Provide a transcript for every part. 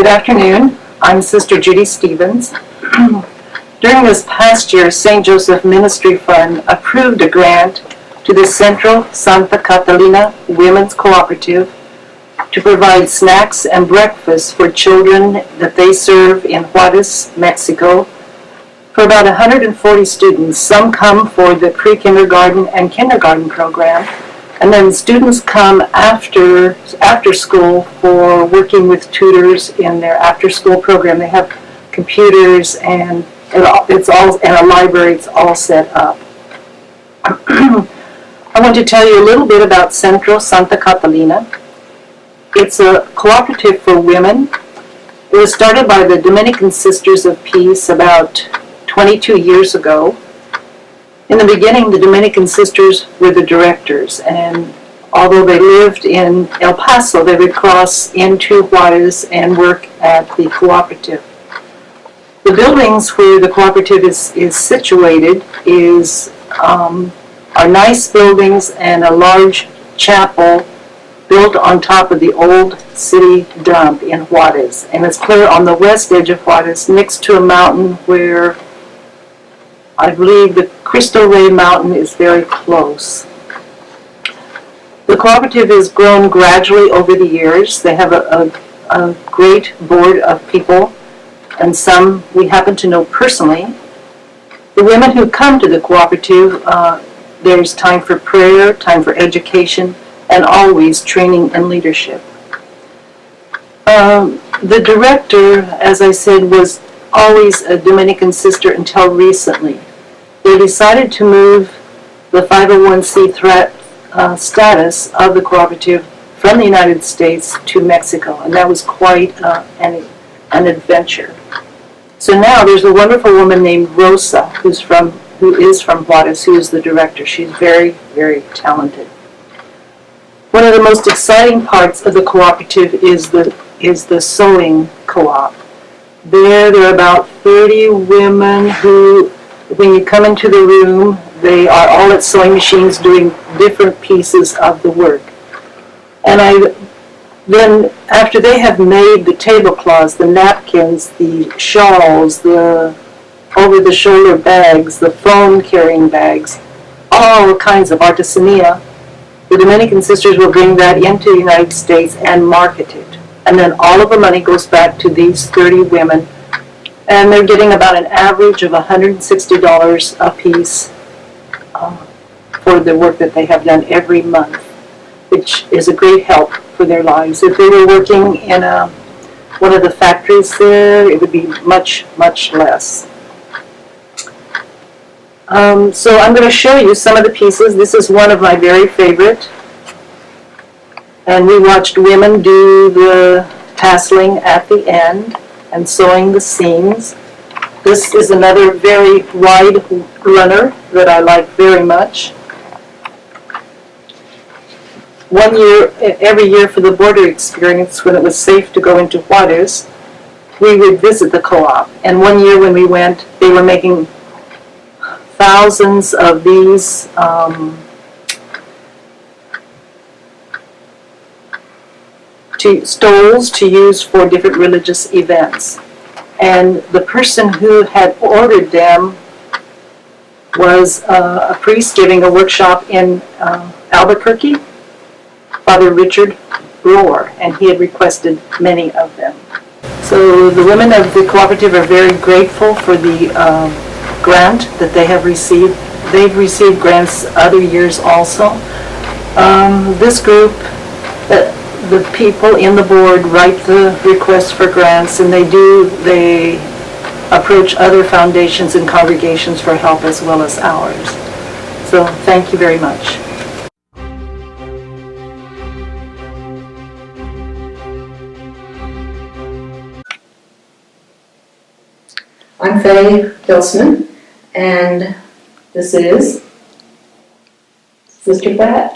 Good afternoon. I'm Sister Judy Stevens. During this past year, St. Joseph Ministry Fund approved a grant to the Central Santa Catalina Women's Cooperative to provide snacks and breakfast for children that they serve in Juarez, Mexico, for about 140 students. Some come for the pre-kindergarten and kindergarten program, and then students come after school for working with tutors in their after-school program. They have computers and it's all and a library. It's all set up. I want to tell you a little bit about Centro Santa Catalina. It's a cooperative for women. It was started by the Dominican Sisters of Peace about 22 years ago. In the beginning, the Dominican Sisters were the directors, and although they lived in El Paso, they would cross into Juarez and work at the cooperative. The buildings where the cooperative is situated are nice buildings and a large chapel built on top of the old city dump in Juarez. And it's clear on the west edge of Juarez, next to a mountain where I believe the Cristo Rey Mountain is very close. The cooperative has grown gradually over the years. They have a great board of people, and some we happen to know personally. The women who come to the cooperative, there's time for prayer, time for education, and always training and leadership. The director, as I said, was always a Dominican sister until recently. They decided to move the 501c status of the cooperative from the United States to Mexico, and that was quite an adventure. So now there's a wonderful woman named Rosa who is from Juarez, who is the director. She's very, very talented. One of the most exciting parts of the cooperative is the sewing co-op. There are about 30 women who, when you come into the room, they are all at sewing machines doing different pieces of the work. And then after they have made the tablecloths, the napkins, the shawls, the over-the-shoulder bags, the phone carrying bags, all kinds of artisania, the Dominican Sisters will bring that into the United States and market it. And then all of the money goes back to these 30 women, and they're getting about an average of $160 a piece for the work that they have done every month, which is a great help for their lives. If they were working in one of the factories there, it would be much, much less. So I'm going to show you some of the pieces. This is one of my very favorite. And we watched women do the tasseling at the end and sewing the seams. This is another very wide runner that I like very much. Every year for the border experience, when it was safe to go into Juarez, we would visit the co-op. And one year when we went, they were making thousands of these stoles to use for different religious events. And the person who had ordered them was a priest giving a workshop in Albuquerque, Father Richard Rohr, and he had requested many of them. So the women of the cooperative are very grateful for the grant that they have received. They've received grants other years also. This group, the people in the board write the requests for grants, and they approach other foundations and congregations for help as well as ours. So thank you very much. I'm Faye Gilsman, and this is Sister Pat.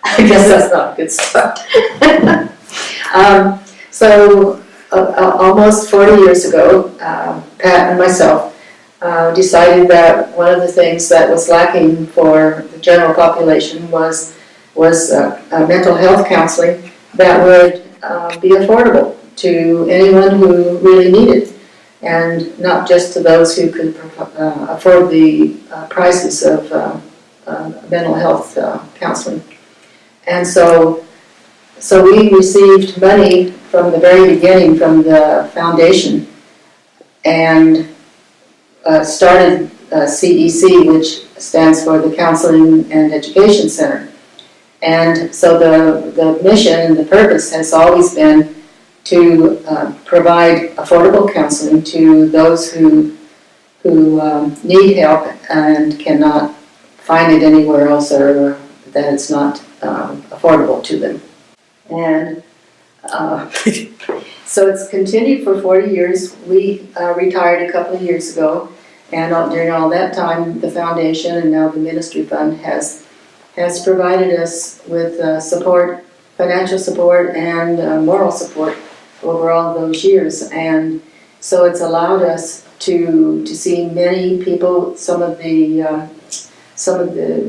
I guess that's not good stuff. Almost 40 years ago, Pat and myself decided that one of the things that was lacking for the general population was mental health counseling that would be affordable to anyone who really needed, and not just to those who could afford the prices of mental health counseling. And so we received money from the very beginning from the foundation, and started CEC, which stands for the Counseling and Education Center. And so the mission and the purpose has always been to provide affordable counseling to those who need help and cannot find it anywhere else, or that it's not affordable to them. And so it's continued for 40 years. We retired a couple of years ago, and during all that time, the foundation and now the ministry fund has provided us with support, financial support, and moral support over all those years. And so it's allowed us to see many people. Some of the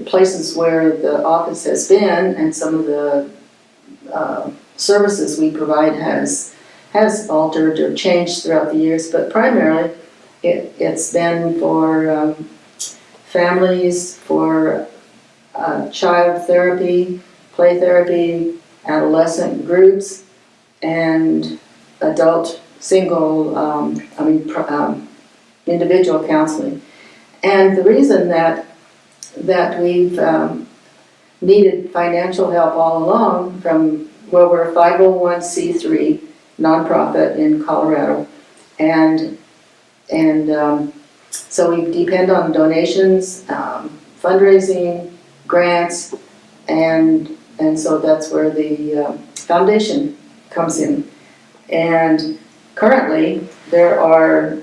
places where the office has been, and some of the services we provide has altered or changed throughout the years, but primarily it's been for families, for child therapy, play therapy, adolescent groups, and adult single, individual counseling. And the reason that we've needed financial help all along, from where we're a 501c3 nonprofit in Colorado, and so we depend on donations, fundraising, grants, and so that's where the foundation comes in. And currently, there are,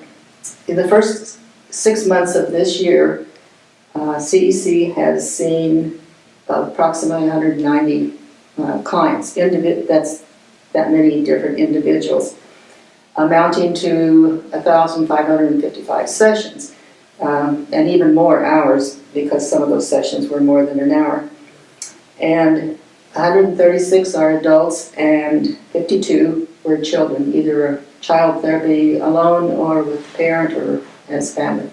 in the first 6 months of this year, CEC has seen approximately 190 clients. That's that many different individuals, amounting to 1,555 sessions, and even more hours, because some of those sessions were more than an hour. And 136 are adults, and 52 were children, either child therapy alone or with a parent or as family.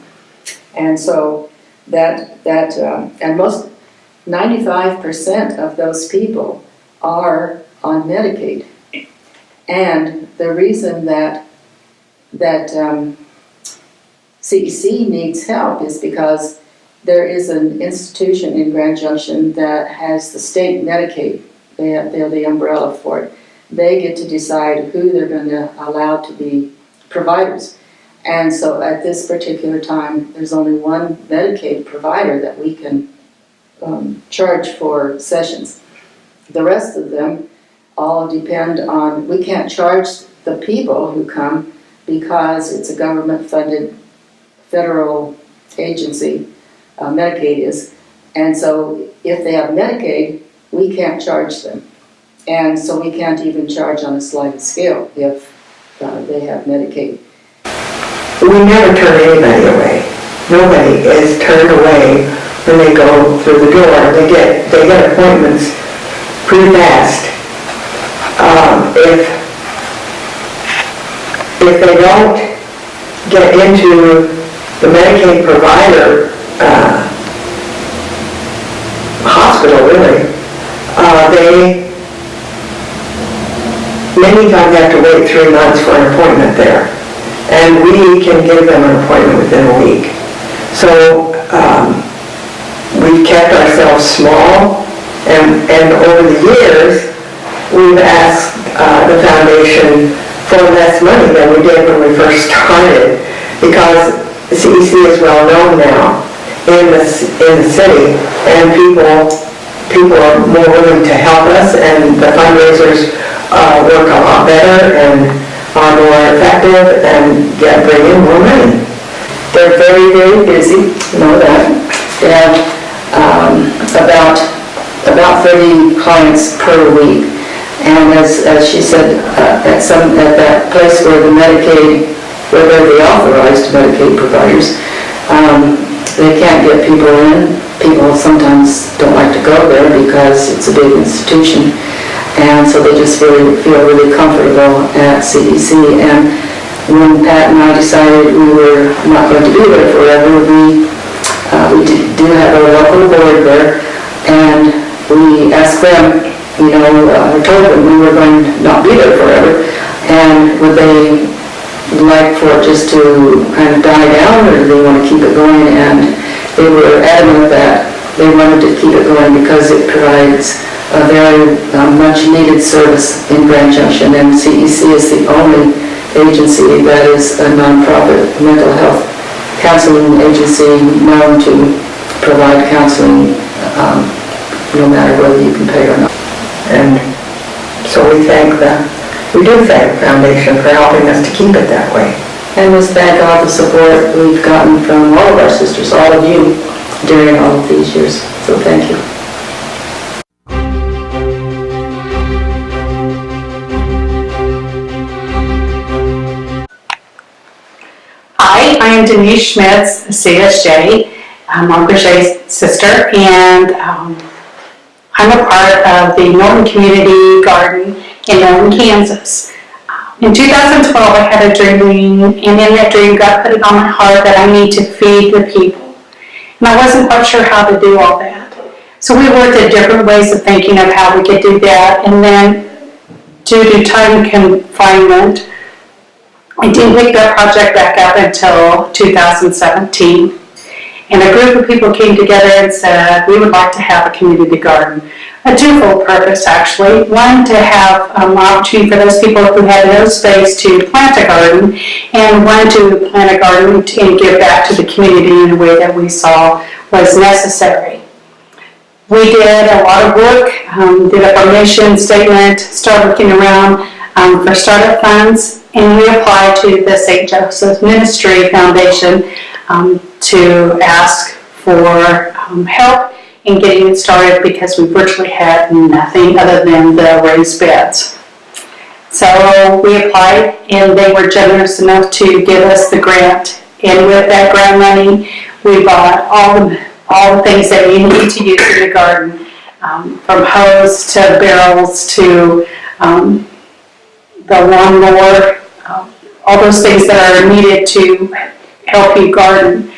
And so and most 95% of those people are on Medicaid. And the reason that CEC needs help is because there is an institution in Grand Junction that has the state Medicaid. They're the umbrella for it. They get to decide who they're going to allow to be providers. And so at this particular time, there's only one Medicaid provider that we can charge for sessions. The rest of them all depend on, we can't charge the people who come because it's a government-funded federal agency, Medicaid is, and so if they have Medicaid, we can't charge them. And so we can't even charge on a sliding scale if they have Medicaid. We never turn anybody away. Nobody is turned away when they go through the door. They get appointments pretty fast. If they don't get into the Medicaid provider hospital, really, they many times have to wait 3 months for an appointment there. And we can give them an appointment within a week. So we've kept ourselves small, and over the years, we've asked the foundation for less money than we did when we first started, because CEC is well known now in the city, and people are more willing to help us, and the fundraisers work a lot better and are more effective and bring in more money. They're very, very busy, you know that. They have about 30 clients per week. And as she said, at that place where where they're the authorized Medicaid providers, they can't get people in. People sometimes don't like to go there because it's a big institution. And so they just really feel really comfortable at CEC. And when Pat and I decided we were not going to be there forever, we do have a local board there, and we asked them, we told them we were going to not be there forever, and would they like for it just to kind of die down, or do they want to keep it going? And they were adamant that they wanted to keep it going because it provides a very much needed service in Grand Junction, and CEC is the only agency that is a nonprofit mental health counseling agency known to provide counseling no matter whether you can pay or not. And so we do thank the foundation for helping us to keep it that way. And we thank all the support we've gotten from all of our sisters, all of you, during all of these years. So thank you. Hi, I am Denise Schmitz, CSJ, Margaret's sister, and I'm a part of the Norton Community Garden in Norton, Kansas. In 2012, I had a dream, and in that dream, God put it on my heart that I need to feed the people. And I wasn't quite sure how to do all that. So we worked at different ways of thinking of how we could do that, and then due to time confinement, I didn't pick that project back up until 2017. And a group of people came together and said, we would like to have a community garden. A twofold purpose, actually. One, to have an opportunity for those people who had no space to plant a garden, and one, to plant a garden and give back to the community in a way that we saw was necessary. We did a lot of work, did up our mission statement, started looking around for startup funds, and we applied to the St. Joseph's Ministry Foundation to ask for help in getting it started because we virtually had nothing other than the raised beds. So we applied, and they were generous enough to give us the grant. And with that grant money, we bought all the things that we need to use in the garden, from hose to barrels to the lawnmower, all those things that are needed to help you garden.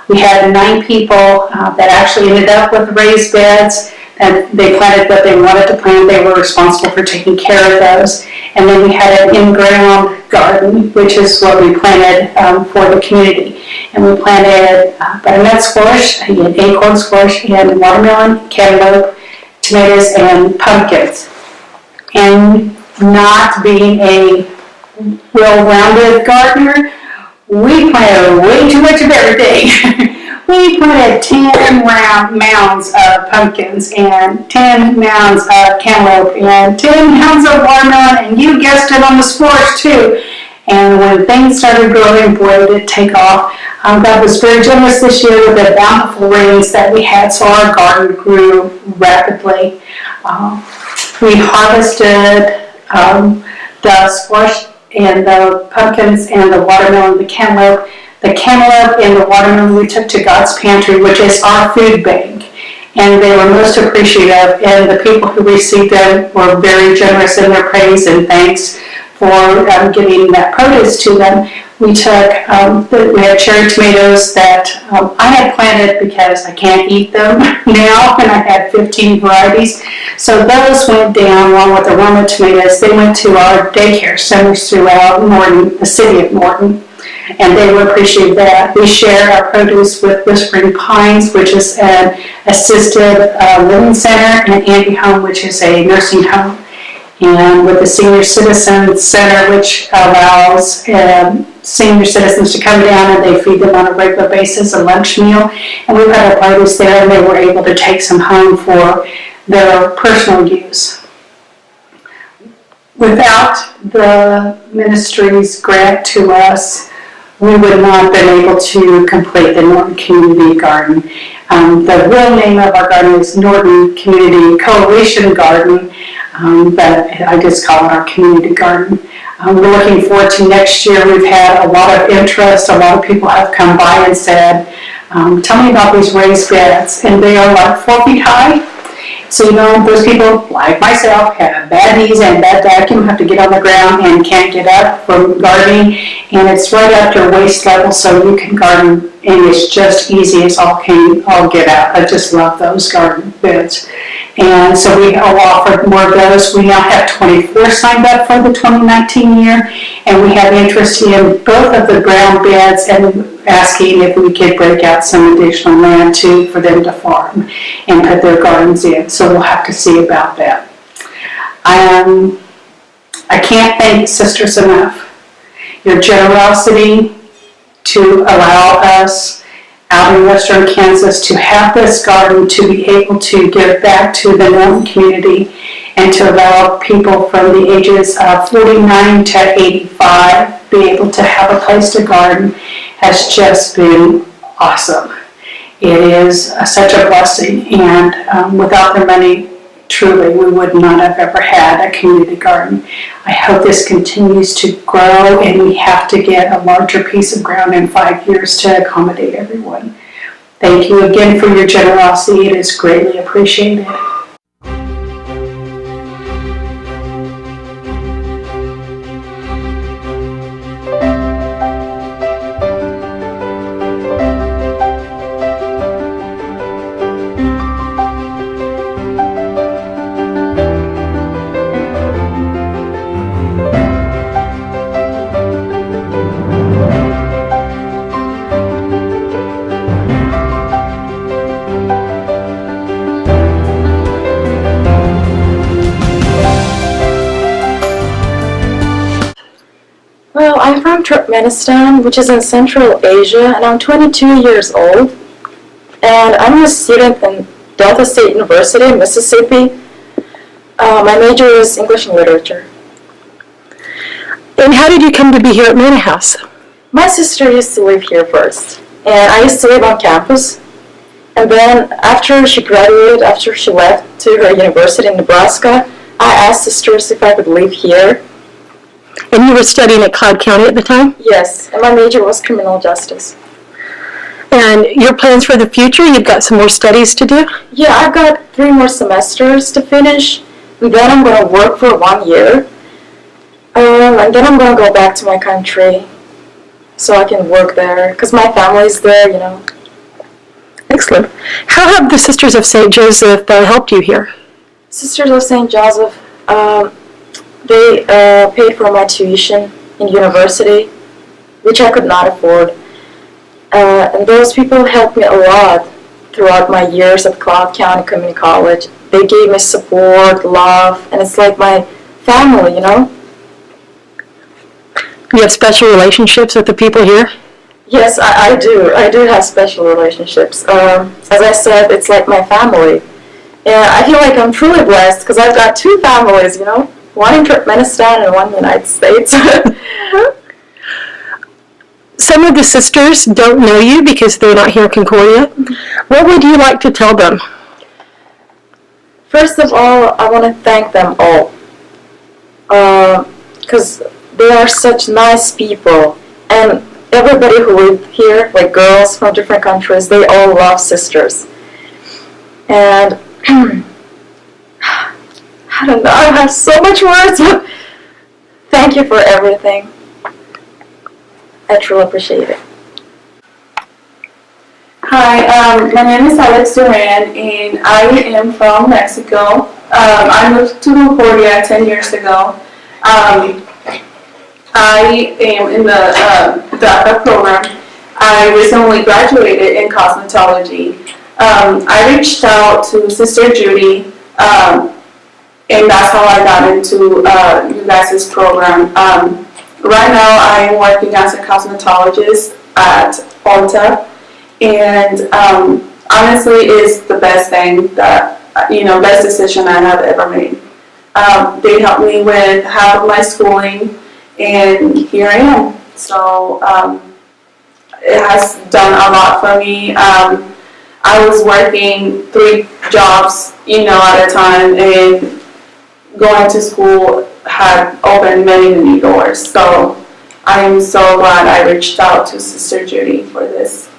We had 9 people that actually ended up with raised beds, and they planted what they wanted to plant. They were responsible for taking care of those. And then we had an in-ground garden, which is what we planted for the community. And we planted butternut squash, and acorn squash, and watermelon, cantaloupe, tomatoes, and pumpkins. And not being a well-rounded gardener, we planted way too much of everything. We planted 10 mounds of pumpkins and 10 mounds of cantaloupe and 10 mounds of watermelon, and you guessed it, on the squash too. And when things started growing, boy, did it take off. God was very generous this year with the bountiful rains that we had, so our garden grew rapidly. We harvested the squash and the pumpkins and the watermelon and the cantaloupe. The cantaloupe and the watermelon we took to God's Pantry, which is our food bank, and they were most appreciative, and the people who received them were very generous in their praise and thanks for giving that produce to them. We took, we had cherry tomatoes that I had planted because I can't eat them now, and I had 15 varieties. So those went down along with the Roma tomatoes. They went to our daycare centers throughout Norton, the city of Norton, and they were appreciative of that. We share our produce with Whispering Pines, which is an assisted living center, and Andy Home, which is a nursing home, and with the Senior Citizens Center, which allows senior citizens to come down and they feed them on a regular basis, a lunch meal. And we've had our produce there, and they were able to take some home for their personal use. Without the ministry's grant to us, we would not have been able to complete the Norton Community Garden. The real name of our garden is Norton Community Coalition Garden, but I just call it our community garden. We're looking forward to next year. We've had a lot of interest. A lot of people have come by and said, tell me about these raised beds. And they are like 4 feet high. So, those people, like myself, have bad knees and bad back, and have to get on the ground and can't get up from gardening. And it's right up to waist level, so you can garden, and it's just easy as all get out. I just love those garden beds. And so we all offered more of those. We now have 24 signed up for the 2019 year, and we have interest in both of the ground beds and asking if we could break out some additional land too for them to farm and put their gardens in. So we'll have to see about that. I can't thank sisters enough. Your generosity to allow us out in western Kansas to have this garden, to be able to give back to the Norton community, and to allow people from the ages of 49 to 85 be able to have a place to garden has just been awesome. It is such a blessing, and without their money, truly, we would not have ever had a community garden. I hope this continues to grow, and we have to get a larger piece of ground in 5 years to accommodate everyone. Thank you again for your generosity. It is greatly appreciated. Well, I'm from Turkmenistan, which is in Central Asia, and I'm 22 years old. And I'm a student in Delta State University in Mississippi. My major is English and Literature. And how did you come to be here at Manor House? My sister used to live here first, and I used to live on campus. And then after she graduated, after she left to her university in Nebraska, I asked sisters if I could live here. And you were studying at Cloud County at the time? Yes, and my major was criminal justice. And your plans for the future? You've got some more studies to do? Yeah, I've got 3 more semesters to finish, and then I'm going to work for 1 year. And then I'm going to go back to my country so I can work there, because my family's there, Excellent. How have the Sisters of St. Joseph helped you here? Sisters of St. Joseph, they paid for my tuition in university, which I could not afford. And those people helped me a lot throughout my years at Cloud County Community College. They gave me support, love, and it's like my family, You have special relationships with the people here? Yes, I do. I do have special relationships. As I said, it's like my family. And I feel like I'm truly blessed because I've got 2 families, one in Turkmenistan and one in the United States. Some of the sisters don't know you because they're not here in Concordia. What would you like to tell them? First of all, I want to thank them all. Because they are such nice people. And everybody who live here, like girls from different countries, they all love sisters. And I don't know, I have so much words, but thank you for everything. I truly appreciate it. Hi, my name is Alex Duran, and I am from Mexico. I moved to Concordia 10 years ago. I am in the DACA program. I recently graduated in cosmetology. I reached out to Sister Judy, and that's how I got into you guys' program. Right now, I am working as a cosmetologist at Ulta, and honestly, it's the best thing that, best decision I have ever made. They helped me with half of my schooling, and here I am. So it has done a lot for me. I was working 3 jobs, at a time, and going to school had opened many, many doors. So I am so glad I reached out to Sister Judy for this.